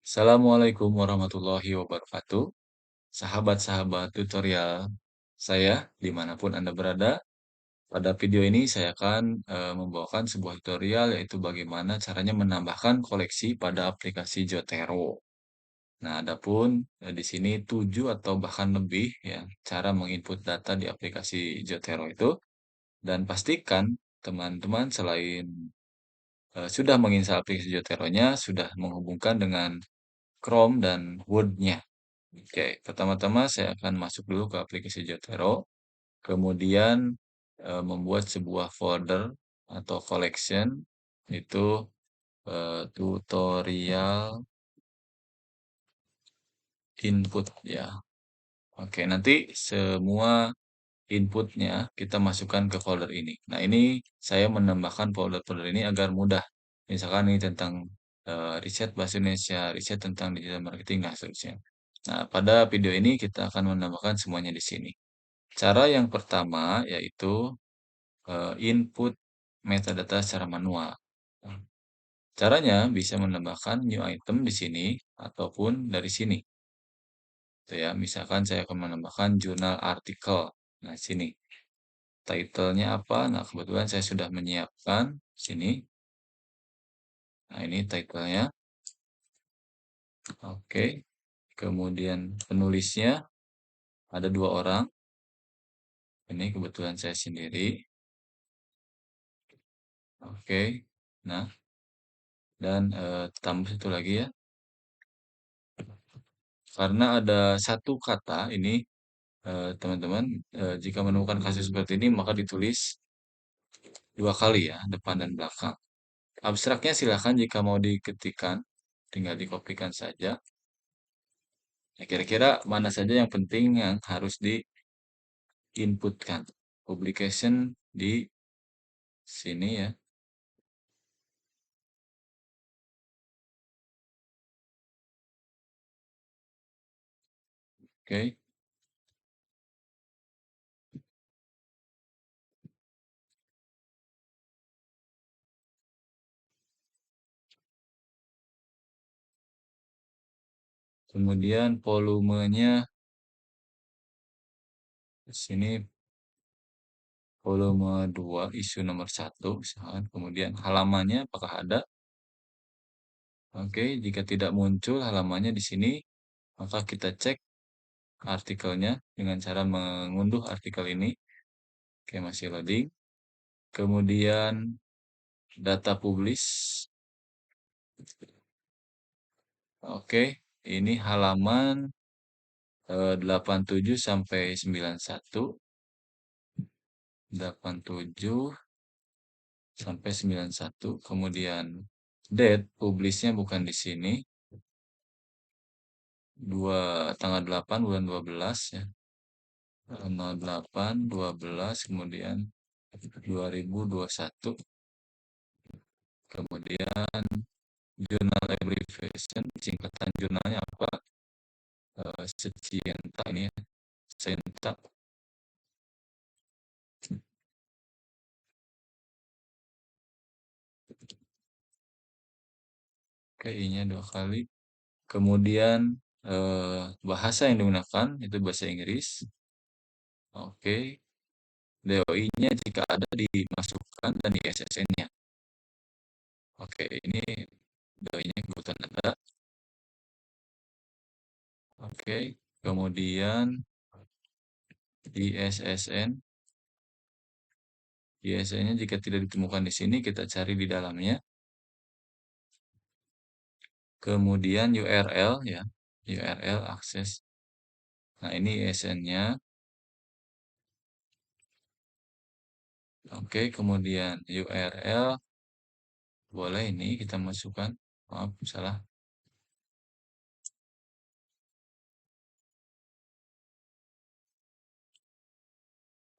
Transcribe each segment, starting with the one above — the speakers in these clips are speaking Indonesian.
Assalamualaikum warahmatullahi wabarakatuh. Sahabat-sahabat tutorial saya, dimanapun Anda berada, pada video ini saya akan membawakan sebuah tutorial yaitu bagaimana caranya menambahkan koleksi pada aplikasi Jotero. Nah, adapun di sini 7 atau bahkan lebih ya cara menginput data di aplikasi Jotero itu dan pastikan teman-teman selain sudah menginstal aplikasi Jotero-nya, sudah menghubungkan dengan Chrome dan Word-nya. Oke, pertama-tama saya akan masuk dulu ke aplikasi Jotero, kemudian membuat sebuah folder atau collection itu tutorial input ya. Oke, nanti semua inputnya kita masukkan ke folder ini. Nah, ini saya menambahkan folder-folder ini agar mudah. Misalkan ini tentang riset bahasa Indonesia, riset tentang digital marketing, nah seterusnya. Nah, pada video ini kita akan menambahkan semuanya di sini. Cara yang pertama yaitu input metadata secara manual. Nah, caranya bisa menambahkan new item di sini ataupun dari sini. Gitu ya, misalkan saya akan menambahkan jurnal artikel. Nah, sini. Title-nya apa? Nah, kebetulan saya sudah menyiapkan sini. Nah, ini title-nya. Oke. Kemudian penulisnya ada 2 orang. Ini kebetulan saya sendiri. Oke. Nah, dan tambah satu lagi ya. Karena ada satu kata ini, teman-teman, jika menemukan kasus seperti ini maka ditulis 2 kali ya, depan dan belakang. Abstraknya silakan jika mau diketikkan, tinggal dikopikan saja. Ya, kira-kira mana saja yang penting yang harus diinputkan. Publication di sini ya. Oke. Kemudian volumenya di sini volume 2 isu nomor 1 misalkan. Kemudian halamannya apakah ada? Oke, jika tidak muncul halamannya di sini, maka kita cek artikelnya dengan cara mengunduh artikel ini. Oke, masih loading. Kemudian data publish. Oke, ini halaman 87 sampai 91. 87 sampai 91. Kemudian date publishnya bukan di sini. Tanggal 8 bulan 12 ya. Tanggal 8 12 kemudian 2021. Kemudian jurnal abbreviation, singkatan jurnalnya apa? Secienta ini ya. Senta. Oke, I-nya 2 kali. Kemudian bahasa yang digunakan itu bahasa Inggris. Oke. DOI-nya jika ada dimasukkan dan di SSN-nya. Oke, ini DOI-nya kebetulan ada. Oke, kemudian di SSN. Di SSN-nya jika tidak ditemukan di sini, kita cari di dalamnya. Kemudian URL ya, URL akses. Nah, ini ISN-nya. Oke, kemudian URL. Boleh ini kita masukkan. Maaf, salah.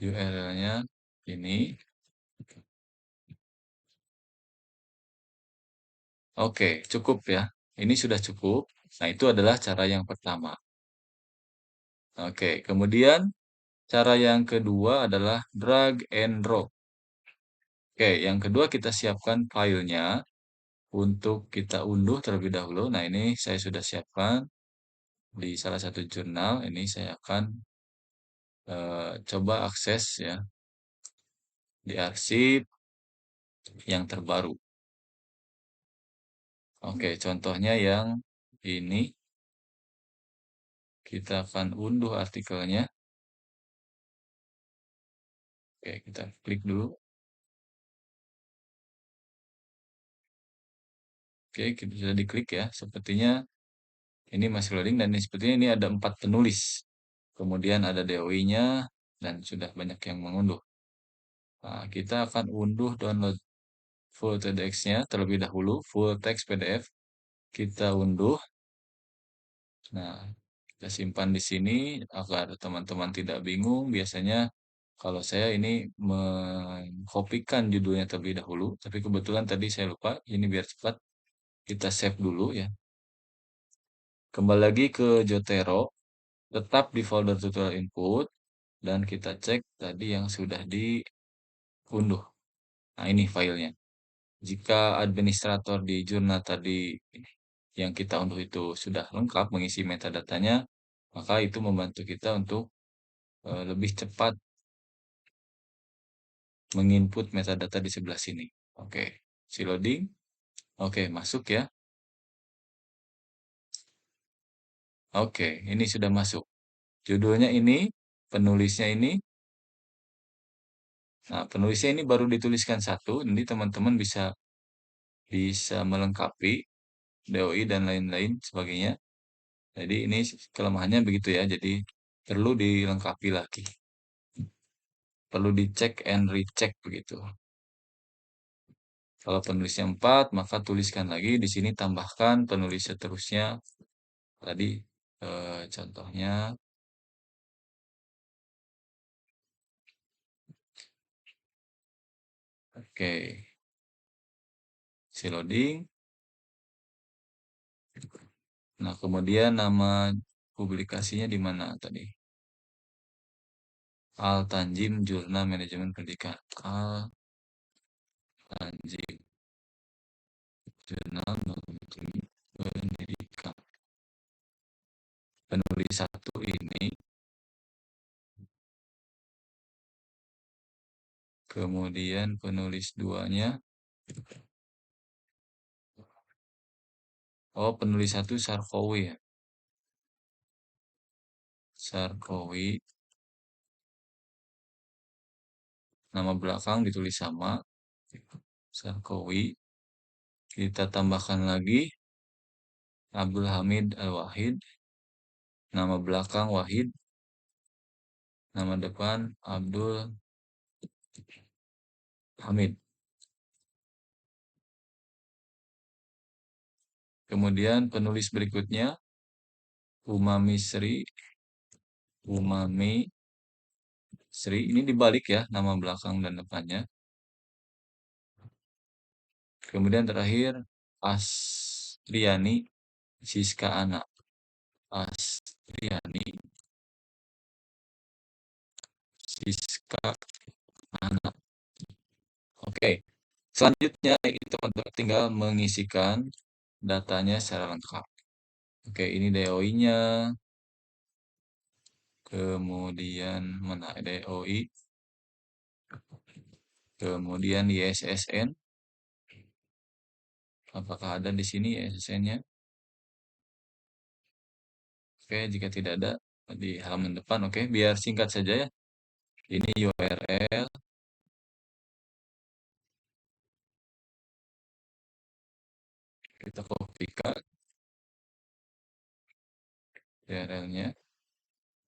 URL-nya ini. Oke, cukup ya. Ini sudah cukup. Nah, itu adalah cara yang pertama. Oke, kemudian cara yang kedua adalah drag and drop. Oke, yang kedua kita siapkan filenya. untuk kita unduh terlebih dahulu. Nah, ini saya sudah siapkan di salah satu jurnal. Ini saya akan coba akses ya di arsip yang terbaru. Oke, contohnya yang ini kita akan unduh artikelnya. Oke, kita klik dulu. Oke, kita sudah diklik ya. Sepertinya ini masih loading dan sepertinya ini ada 4 penulis. Kemudian ada DOI-nya dan sudah banyak yang mengunduh. Nah, kita akan unduh download full TDX-nya terlebih dahulu, full text PDF. Kita unduh. Nah, kita simpan di sini agar teman-teman tidak bingung. Biasanya kalau saya ini mengkopikan judulnya terlebih dahulu, tapi kebetulan tadi saya lupa. Ini biar cepat, kita save dulu ya. Kembali lagi ke Jotero, tetap di folder tutorial input, dan kita cek tadi yang sudah diunduh. Nah, ini filenya. Jika administrator di jurnal tadi yang kita unduh itu sudah lengkap mengisi metadatanya, maka itu membantu kita untuk lebih cepat menginput metadata di sebelah sini. Oke, si loading. Oke, masuk ya. Oke, ini sudah masuk. Judulnya ini, penulisnya ini. Nah, penulisnya ini baru dituliskan satu. Nanti teman-teman bisa bisa melengkapi DOI dan lain-lain sebagainya. Jadi ini kelemahannya begitu ya. Jadi perlu dilengkapi lagi. Perlu dicek and recheck begitu. Kalau penulisnya 4, maka tuliskan lagi. Di sini tambahkan penulis seterusnya. Tadi contohnya. Oke. Si loading. Nah, kemudian nama publikasinya di mana tadi? Al Tanjim Jurnal Manajemen Pendidikan. Al Tanjim Jurnal Manajemen Pendidikan. Penulis satu ini, kemudian penulis duanya. Oh, penulis satu Sarkowi ya. Sarkowi. Nama belakang ditulis sama. Sarkowi. Kita tambahkan lagi Abdul Hamid Al-Wahid. Nama belakang Wahid. Nama depan Abdul Hamid. Kemudian penulis berikutnya Umami Sri. Umami Sri. Ini dibalik ya nama belakang dan depannya. Kemudian terakhir Astriani Siska Anak. Astriani Siska Anak. Oke. Selanjutnya ini teman-teman tinggal mengisikan datanya secara lengkap. Oke, ini DOI-nya. Kemudian mana DOI? Kemudian ISSN. Apakah ada di sini ISSN-nya? Oke, jika tidak ada di halaman depan, oke, biar singkat saja ya. Ini URL. Kita kopikan URL-nya.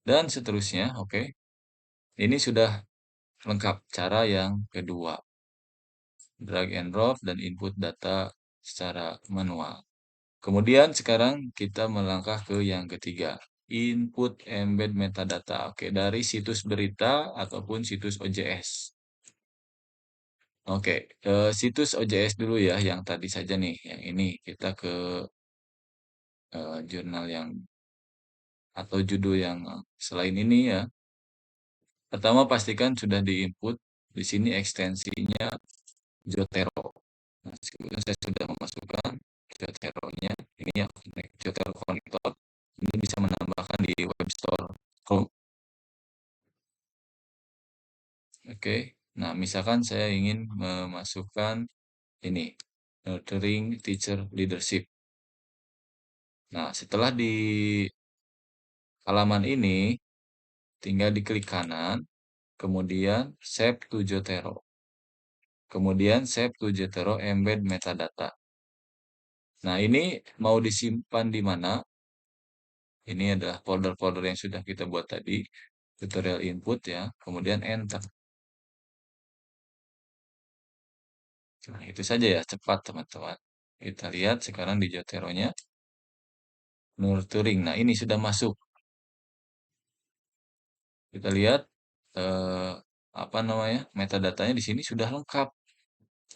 Dan seterusnya, oke. Ini sudah lengkap cara yang kedua. Drag and drop dan input data secara manual. Kemudian sekarang kita melangkah ke yang ketiga. Input embed metadata. Oke, dari situs berita ataupun situs OJS. Oke, situs OJS dulu ya, yang tadi saja nih. Yang ini kita ke jurnal yang atau judul yang selain ini ya. Pertama pastikan sudah diinput. Di sini ekstensinya Jotero. Nah, kebetulan saya sudah memasukkan Zotero-nya. Ini yang Zotero Connector. Ini bisa menambahkan di web store Chrome. Oke. Nah, misalkan saya ingin memasukkan ini, nurturing teacher leadership. Nah, setelah di halaman ini, tinggal diklik kanan, kemudian Save to Zotero. Kemudian Save to Zotero Embed Metadata. Nah, ini mau disimpan di mana? Ini adalah folder-folder yang sudah kita buat tadi, tutorial input ya, kemudian enter. Nah, itu saja ya, cepat teman-teman. Kita lihat sekarang di Zotero-nya, nurturing. Nah, ini sudah masuk. Kita lihat eh, apa namanya, metadatanya di sini sudah lengkap.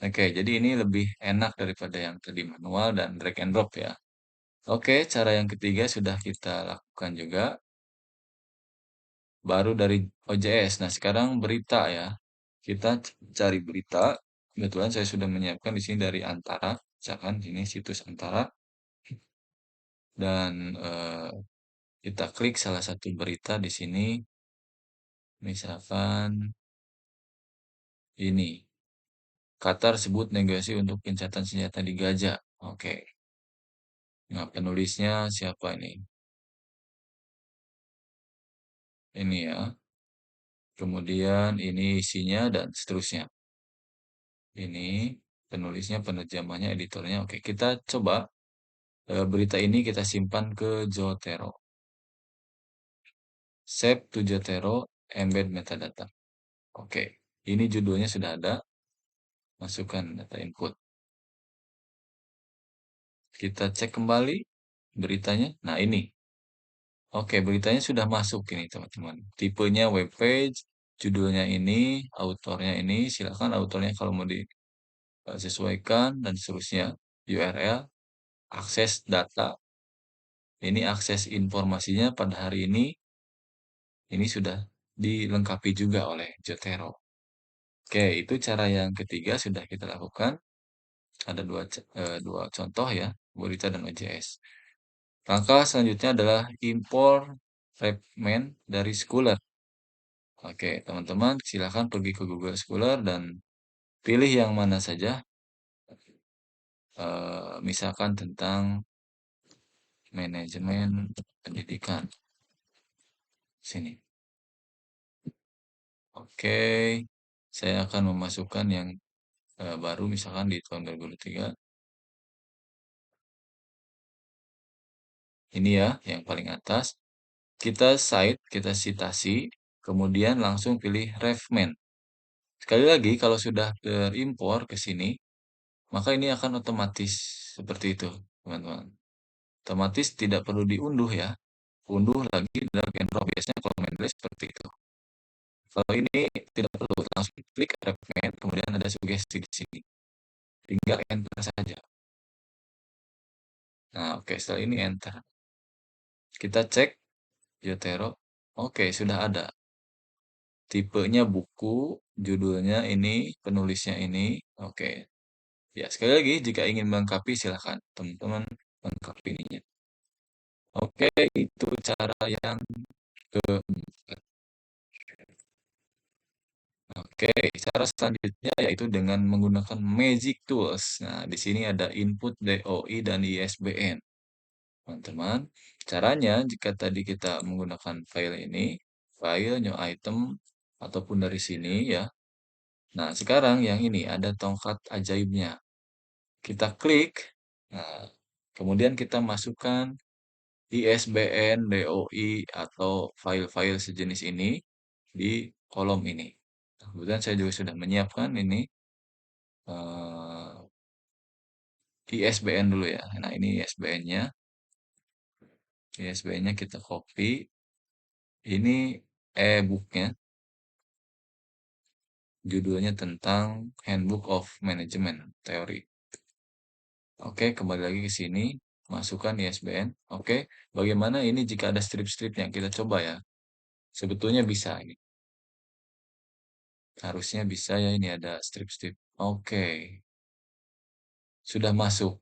Oke, jadi ini lebih enak daripada yang tadi manual dan drag and drop ya. Oke, cara yang ketiga sudah kita lakukan juga, baru dari OJS. Nah, sekarang berita ya. Kita cari berita. Kebetulan saya sudah menyiapkan di sini dari Antara. Misalkan ini situs Antara. Dan kita klik salah satu berita di sini. Misalkan ini. Qatar sebut negosiasi untuk gencatan senjata di Gaza. Oke. Nah, penulisnya siapa ini? Ini ya. Kemudian ini isinya dan seterusnya. Ini penulisnya, penerjemahnya, editornya. Oke, kita coba berita ini kita simpan ke Zotero. Save to Zotero, embed metadata. Oke, ini judulnya sudah ada. Masukkan data input. Kita cek kembali beritanya. Nah, ini. Oke, beritanya sudah masuk ini, teman-teman. Tipenya web page, judulnya ini, autornya ini. Silakan autornya kalau mau disesuaikan dan seterusnya. URL, akses data. Ini akses informasinya pada hari ini sudah dilengkapi juga oleh Zotero. Oke, itu cara yang ketiga sudah kita lakukan. Ada dua contoh ya, Berita dan OJS. Langkah selanjutnya adalah import fragment dari Scholar. Oke, teman-teman silakan pergi ke Google Scholar dan pilih yang mana saja. Misalkan tentang manajemen pendidikan. Sini. Oke, saya akan memasukkan yang baru misalkan di tahun 2023. Ini ya, yang paling atas. Kita cite, kita citasi, kemudian langsung pilih refman. Sekali lagi, kalau sudah terimpor ke sini, maka ini akan otomatis seperti itu, teman-teman. Otomatis tidak perlu diunduh ya. Unduh lagi drag and drop. Biasanya kalau main seperti itu. Kalau ini tidak perlu, langsung klik refman, kemudian ada sugesti di sini. Tinggal enter saja. Nah, oke, setelah ini enter. Kita cek Zotero. Oke, sudah ada. Tipenya buku, judulnya ini, penulisnya ini. Oke. Ya, sekali lagi, jika ingin melengkapi, silakan teman-teman lengkapi ininya. Oke, itu cara yang keempat. Oke, cara selanjutnya yaitu dengan menggunakan Magic Tools. Nah, di sini ada input DOI dan ISBN. Teman-teman, caranya jika tadi kita menggunakan file ini, file new item, ataupun dari sini ya. Nah, sekarang yang ini ada tongkat ajaibnya. Kita klik, nah, kemudian kita masukkan ISBN, DOI, atau file-file sejenis ini di kolom ini. Kemudian saya juga sudah menyiapkan ini ISBN dulu ya. Nah, ini ISBN-nya. ISBN-nya kita copy. Ini e-booknya. Judulnya tentang Handbook of Management Theory. Oke, kembali lagi ke sini. Masukkan ISBN. Oke, bagaimana ini jika ada strip-stripnya? Kita coba ya. Sebetulnya bisa ini. Harusnya bisa ya, ini ada strip-strip. Oke. sudah masuk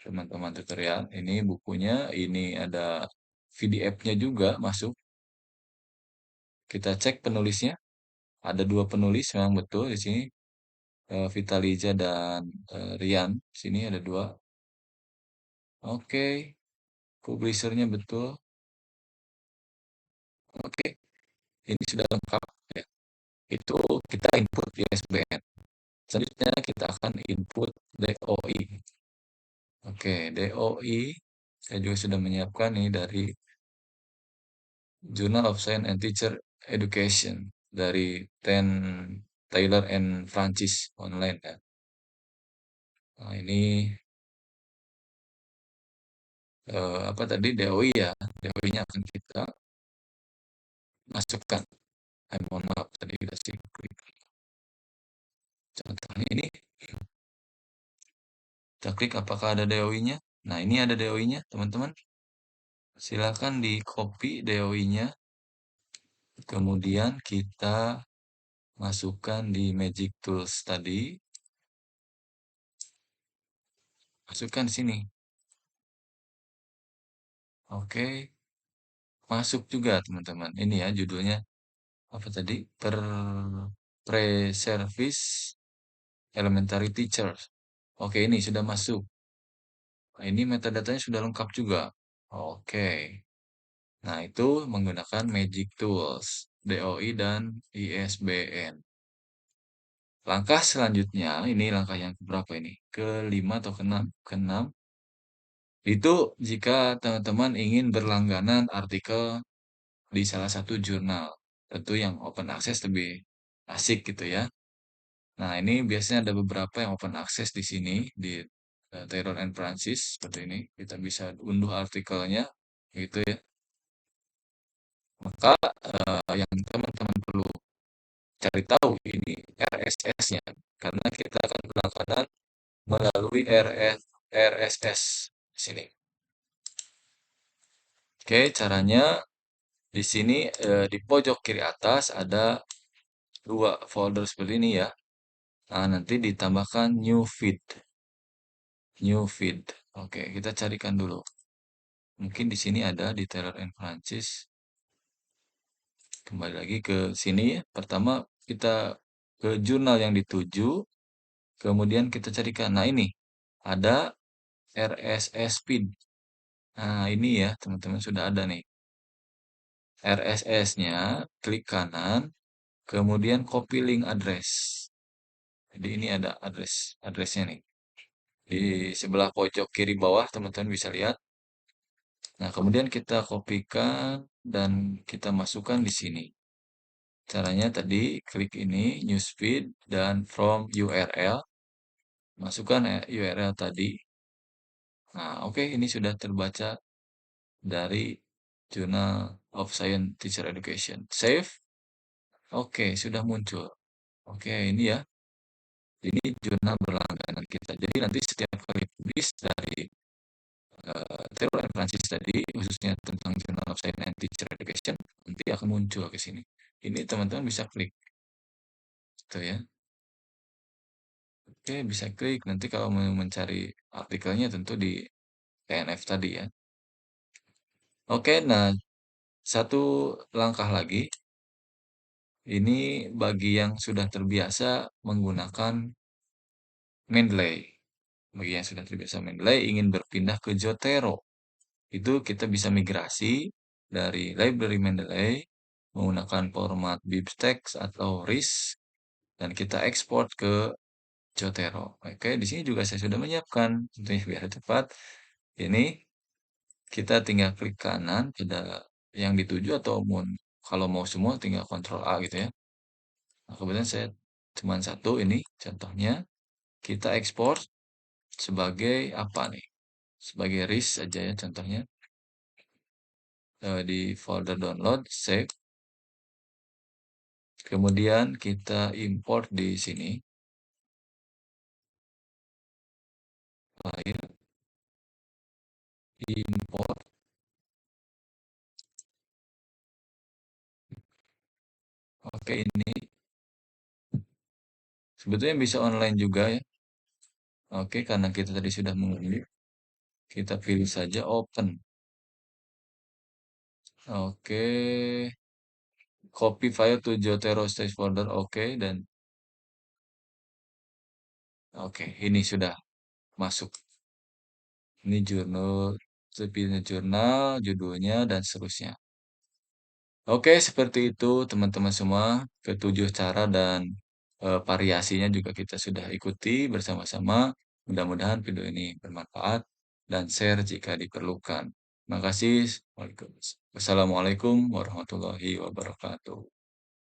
teman-teman tutorial. Ini bukunya, ini ada PDF-nya juga masuk. Kita cek penulisnya. Ada dua penulis memang betul di sini. Vitaliza dan Rian. Sini ada dua. Oke, publishernya betul. Oke, ini sudah lengkap ya. Itu kita input ISBN. Selanjutnya kita akan input DOI. Oke, DOI saya juga sudah menyiapkan nih dari Journal of Science and Teacher Education dari Taylor and Francis online ya. Nah, ini apa tadi DOI ya. DOI-nya akan kita masukkan. Mohon maaf tadi udah sih klik. Contohnya ini kita klik apakah ada DOI-nya. Nah, ini ada DOI-nya, teman-teman. Silakan di copy DOI-nya. Kemudian kita masukkan di Magic Tools tadi. Masukkan di sini. Oke. Masuk juga, teman-teman. Ini ya judulnya apa tadi? Pre-service elementary teachers. Oke, ini sudah masuk. Nah, ini metadatanya sudah lengkap juga. Oke. Nah, itu menggunakan Magic Tools, DOI dan ISBN. Langkah selanjutnya, ini langkah yang keberapa ini? Kelima atau keenam? Keenam. Itu jika teman-teman ingin berlangganan artikel di salah satu jurnal. Tentu yang open access lebih asik gitu ya. Nah, ini biasanya ada beberapa yang open access di sini, di Taylor and Francis, seperti ini. Kita bisa unduh artikelnya, gitu ya. Maka yang teman-teman perlu cari tahu ini RSS-nya, karena kita akan berlangganan melalui RSS di sini. Oke, caranya di sini di pojok kiri atas ada dua folder seperti ini ya. Nah, nanti ditambahkan new feed. New feed. Oke, kita carikan dulu. Mungkin di sini ada di Taylor and Francis. Kembali lagi ke sini ya. Pertama kita ke jurnal yang dituju. Kemudian kita carikan. Nah, ini ada RSS feed. Nah, ini ya, teman-teman sudah ada nih. RSS-nya, klik kanan, kemudian copy link address. Jadi ini ada addressnya nih. Di sebelah pojok kiri bawah, teman-teman bisa lihat. Nah, kemudian kita kopikan dan kita masukkan di sini. Caranya tadi klik ini, newsfeed, dan from URL. Masukkan URL tadi. Nah, oke, ini sudah terbaca dari Journal of Science Teacher Education. Save. Oke, sudah muncul. Oke, ini ya. Ini jurnal berlangganan kita. Jadi nanti setiap kali publish dari Taylor and Francis tadi, khususnya tentang Journal of Science and Teacher Education, nanti akan muncul ke sini. Ini teman-teman bisa klik. Tuh ya. Oke, bisa klik. Nanti kalau mau mencari artikelnya tentu di TNF tadi ya. Oke, nah satu langkah lagi. Ini bagi yang sudah terbiasa menggunakan Mendeley. Bagi yang sudah terbiasa Mendeley ingin berpindah ke Zotero. Itu kita bisa migrasi dari library Mendeley menggunakan format BibTeX atau RIS dan kita ekspor ke Zotero. Oke, di sini juga saya sudah menyiapkan tentunya biar cepat. Ini kita tinggal klik kanan pada yang dituju atau kalau mau semua tinggal Ctrl A gitu ya. Nah, kemudian saya cuma satu ini contohnya kita ekspor sebagai apa nih? Sebagai RIS saja ya contohnya. Di folder download, save. Kemudian kita import di sini. File, import. Oke, ini sebetulnya bisa online juga ya. Oke, karena kita tadi sudah mengunduh, kita pilih saja open. Oke, copy file to Jotero stage folder, oke, dan oke, ini sudah masuk. Ini jurnal, pilih jurnal, judulnya, dan seterusnya. Oke, seperti itu teman-teman semua, ketujuh cara dan variasinya juga kita sudah ikuti bersama-sama. Mudah-mudahan video ini bermanfaat dan share jika diperlukan. Terima kasih. Wassalamualaikum warahmatullahi wabarakatuh.